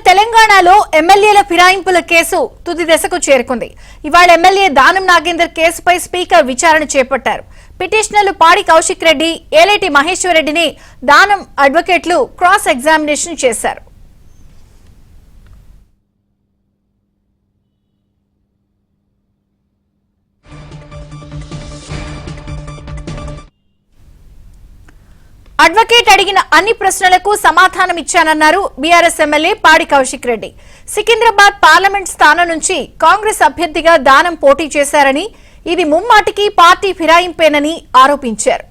తెలంగాణలో ఎమ్మెల్యేల ఫిరాయింపుల కేసు తుది దశకు చేరుకుంది. ఇవాళ ఎమ్మెల్యే దానం నాగేందర్ కేసుపై స్పీకర్ విచారణ చేపట్టారు. పిటిషనర్లు పాడి కౌశిక్ రెడ్డి, ఏలేటి మహేశ్వర్ రెడ్డిని దానం అడ్వకేట్లు క్రాస్ ఎగ్జామినేషన్ చేశారు. అడ్వకేట్ అడిగిన అన్ని ప్రశ్నలకు సమాధానం ఇచ్చానన్నారు బీఆర్ఎస్ ఎమ్మెల్యే పాడి కౌశిక్ రెడ్డి. సికింద్రాబాద్ పార్లమెంట్ స్థానం నుంచి కాంగ్రెస్ అభ్యర్థిగా దానం పోటీ చేశారని, ఇది ముమ్మాటికి పార్టీ ఫిరాయింపేనని ఆరోపించారు.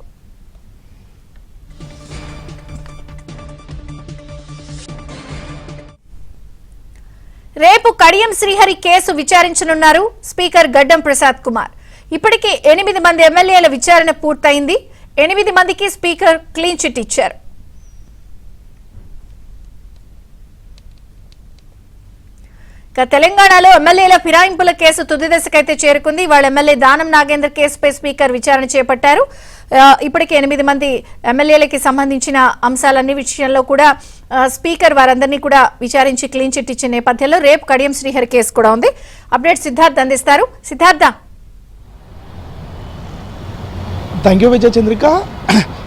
రేపు కడియం శ్రీహరి కేసు విచారించనున్నారు స్పీకర్ గడ్డం ప్రసాద్ కుమార్. ఇప్పటికే 8 మంది ఎమ్మెల్యేల విచారణ పూర్తయింది. 8 మందికి స్పీకర్ క్లీన్ చిట్ ఇచ్చారు. తెలంగాణలో ఎమ్మెల్యేల ఫిరాయింపుల కేసు తుది దశకైతే చేరుకుంది. వాళ్ళ ఎమ్మెల్యే దానం నాగేందర్ కేసుపై స్పీకర్ విచారణ చేపట్టారు. ఇప్పటికే 8 మంది ఎమ్మెల్యేలకి సంబంధించిన అంశాలన్ని విషయంలో కూడా స్పీకర్ వారందరినీ కూడా విచారించి క్లీన్ చిట్ ఇచ్చిన నేపథ్యంలో రేపు కడియం శ్రీహరి కేసు కూడా ఉంది. అప్డేట్ సిద్ధార్థ్ అందిస్తారు. సిద్ధార్థ, థ్యాంక్ యూ విజయ చంద్రిక.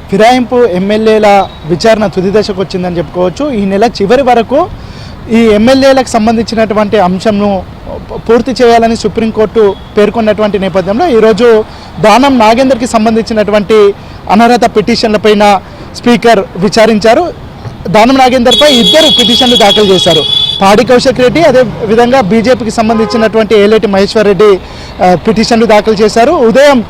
ఫిరాయింపు ఎమ్మెల్యేల విచారణ తుది దశకు వచ్చిందని చెప్పుకోవచ్చు. ఈ నెల చివరి వరకు ఈ ఎమ్మెల్యేలకు సంబంధించినటువంటి అంశంను పూర్తి చేయాలని సుప్రీంకోర్టు పేర్కొన్నటువంటి నేపథ్యంలో ఈరోజు దానం నాగేందర్కి సంబంధించినటువంటి అనర్హత పిటిషన్లపైన స్పీకర్ విచారించారు. దానం నాగేందర్పై 2 పిటిషన్లు దాఖలు చేశారు. పాడి కౌశిక్ రెడ్డి, అదేవిధంగా బీజేపీకి సంబంధించినటువంటి ఏలేటి మహేశ్వర్ రెడ్డి పిటిషన్లు దాఖలు చేశారు. ఉదయం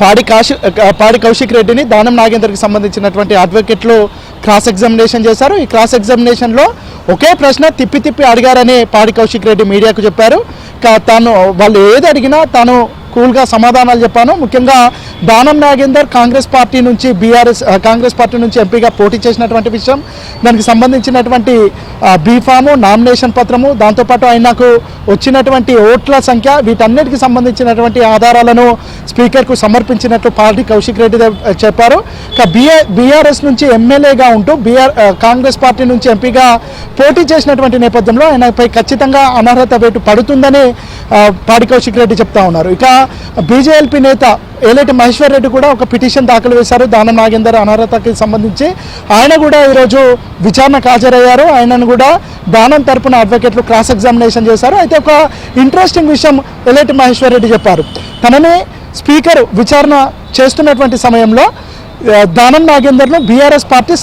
పాడి కౌశిక్ రెడ్డిని దానం నాగేందర్కి సంబంధించినటువంటి అడ్వకేట్లు క్రాస్ ఎగ్జామినేషన్ చేశారు. ఈ క్రాస్ ఎగ్జామినేషన్లో ఒకే ప్రశ్న తిప్పి అడిగారని పాడి కౌశిక్ రెడ్డి మీడియాకు చెప్పారు. వాళ్ళు ఏది అడిగినా తాను కూల్గా సమాధానాలు చెప్పాను. ముఖ్యంగా దానం నాగేందర్ కాంగ్రెస్ పార్టీ నుంచి ఎంపీగా పోటీ చేసినటువంటి విషయం, దానికి సంబంధించినటువంటి బీఫాము, నామినేషన్ పత్రము, దాంతోపాటు ఆయనకు వచ్చినటువంటి ఓట్ల సంఖ్య, వీటన్నిటికి సంబంధించినటువంటి ఆధారాలను స్పీకర్కు సమర్పించినట్లు పార్టీ కౌశిక్ రెడ్డి చెప్పారు. బీఆర్ఎస్ నుంచి ఎమ్మెల్యేగా ఉంటూ కాంగ్రెస్ పార్టీ నుంచి ఎంపీగా పోటీ చేసినటువంటి నేపథ్యంలో ఆయనపై ఖచ్చితంగా అనర్హత వేటు పడుతుందని పాడి కౌశిక్ రెడ్డి చెప్తా ఉన్నారు. ఇక బీజేపీ నేత ఏలేటి మహేశ్వర్ రెడ్డి కూడా ఒక పిటిషన్ దాఖలు చేశారు దానం నాగేందర్ అనర్హతకి సంబంధించి. ఆయన కూడా ఈరోజు విచారణకు హాజరయ్యారు. ఆయనను కూడా దానం తరపున అడ్వకేట్లు క్రాస్ ఎగ్జామినేషన్ చేశారు. అయితే ఒక ఇంట్రెస్టింగ్ విషయం ఏలేటి మహేశ్వర్ రెడ్డి చెప్పారు. తనని స్పీకర్ విచారణ చేస్తున్నటువంటి సమయంలో దానం నాగేందర్ను బీఆర్ఎస్ పార్టీ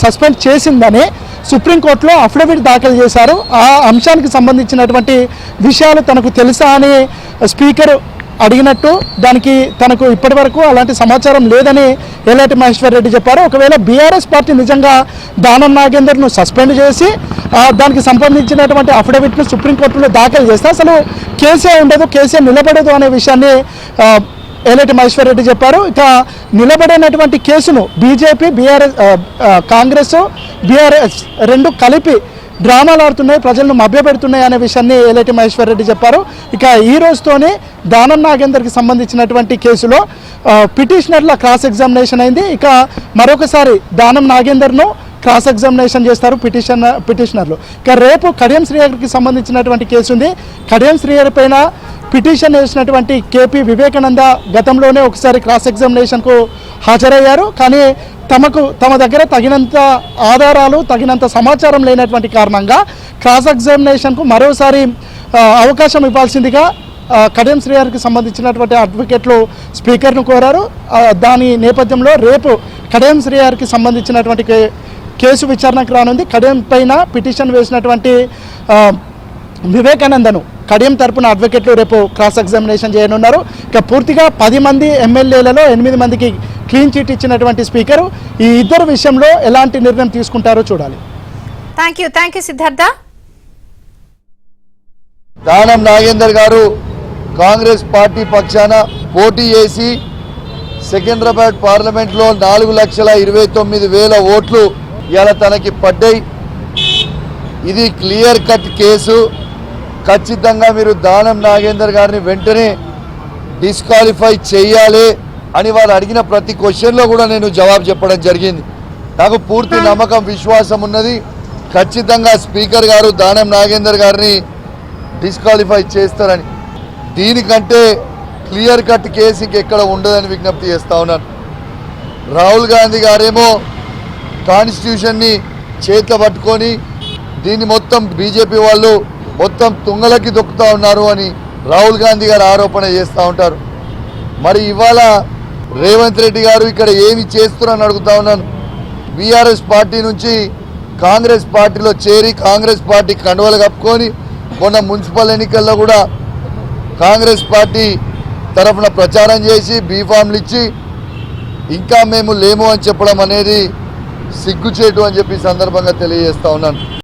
సస్పెండ్ చేసిందని సుప్రీంకోర్టులో అఫిడవిట్ దాఖలు చేశారు. ఆ అంశానికి సంబంధించినటువంటి విషయాలు తనకు తెలుసా అని స్పీకర్ అడిగినట్టు, దానికి తనకు ఇప్పటి వరకు అలాంటి సమాచారం లేదని ఏలేటి మహేశ్వర్ రెడ్డి చెప్పారు. ఒకవేళ బీఆర్ఎస్ పార్టీ నిజంగా దానం నాగేందర్ను సస్పెండ్ చేసి దానికి సంబంధించినటువంటి అఫిడవిట్ను సుప్రీంకోర్టులో దాఖలు చేస్తే అసలు కేసే ఉండదు, కేసే నిలబడదు అనే విషయాన్ని ఏలేటి మహేశ్వర్ రెడ్డి చెప్పారు. ఇక నిలబడినటువంటి కేసును బీజేపీ, కాంగ్రెస్, బీఆర్ఎస్ రెండు కలిపి డ్రామాలు ఆడుతున్నాయి, ప్రజలను మభ్యపెడుతున్నాయి అనే విషయాన్ని ఏలేటి మహేశ్వర్ రెడ్డి చెప్పారు. ఇక ఈ రోజుతోనే దానం నాగేందర్కి సంబంధించినటువంటి కేసులో పిటిషనర్ల క్రాస్ ఎగ్జామినేషన్ అయింది. ఇక మరొకసారి దానం నాగేందర్ను క్రాస్ ఎగ్జామినేషన్ చేస్తారు పిటిషనర్లు. ఇక రేపు కడియం శ్రీహరికి సంబంధించినటువంటి కేసు ఉంది. కడియం శ్రీహరి పైన పిటిషన్ వేసినటువంటి కేపీ వివేకానంద గతంలోనే ఒకసారి క్రాస్ ఎగ్జామినేషన్కు హాజరయ్యారు. కానీ తమ దగ్గర తగినంత ఆధారాలు, తగినంత సమాచారం లేనటువంటి కారణంగా క్రాస్ ఎగ్జామినేషన్కు మరోసారి అవకాశం ఇవ్వాల్సిందిగా కడియం శ్రీహరికి సంబంధించినటువంటి అడ్వకేట్లు స్పీకర్ను కోరారు. దాని నేపథ్యంలో రేపు కడియం శ్రీహరికి సంబంధించినటువంటి కేసు విచారణకు రానుంది. కడియం పైన పిటిషన్ వేసినటువంటి వివేకానందను కడియం తరపున అడ్వకేట్లు రేపు క్రాస్ ఎగ్జామినేషన్ చేయనున్నారు. ఇక పూర్తిగా 10 మంది ఎమ్మెల్యేలలో 8 మందికి క్లీన్ చిట్ ఇచ్చినటువంటి స్పీకరు ఈ 2 విషయంలో ఎలాంటి నిర్ణయం తీసుకుంటారో చూడాలి. Thank you Siddhartha. దానం నాగేందర్ గారు కాంగ్రెస్ పార్టీ పక్షాన పోటీ చేసి సికింద్రాబాద్ పార్లమెంట్లో 4,29,000 ఓట్లు ఇలా తనకి పడ్డాయి. ఇది క్లియర్ కట్ కేసు. ఖచ్చితంగా మీరు దానం నాగేందర్ గారిని వెంటనే డిస్క్వాలిఫై చేయాలి అని వాళ్ళు అడిగిన ప్రతి క్వశ్చన్లో కూడా నేను జవాబు చెప్పడం జరిగింది. నాకు పూర్తి నమ్మకం, విశ్వాసం ఉన్నది ఖచ్చితంగా స్పీకర్ గారు దానం నాగేందర్ గారిని డిస్క్వాలిఫై చేస్తారని, దీనికంటే క్లియర్ కట్ కేసు ఇంకెక్కడ ఉండదని విజ్ఞప్తి చేస్తా ఉన్నాను. రాహుల్ గాంధీ గారేమో కాన్స్టిట్యూషన్ని చేతిలో పట్టుకొని దీన్ని మొత్తం బీజేపీ వాళ్ళు మొత్తం తుంగలకి దొక్కుతూ ఉన్నారు అని రాహుల్ గాంధీ గారు ఆరోపణ చేస్తూ ఉంటారు. మరి ఇవాళ రేవంత్ రెడ్డి గారు ఇక్కడ ఏమి చేస్తున్నారని అడుగుతా ఉన్నాను. బీఆర్ఎస్ పార్టీ నుంచి కాంగ్రెస్ పార్టీలో చేరి కాంగ్రెస్ పార్టీ కండువలు కప్పుకొని మొన్న మున్సిపల్ ఎన్నికల్లో కూడా కాంగ్రెస్ పార్టీ తరఫున ప్రచారం చేసి బీఫామ్లు ఇచ్చి ఇంకా మేము లేము అని చెప్పడం అనేది సిగ్గుచేటు అని చెప్పి సందర్భంగా తెలియజేస్తా ఉన్నాను.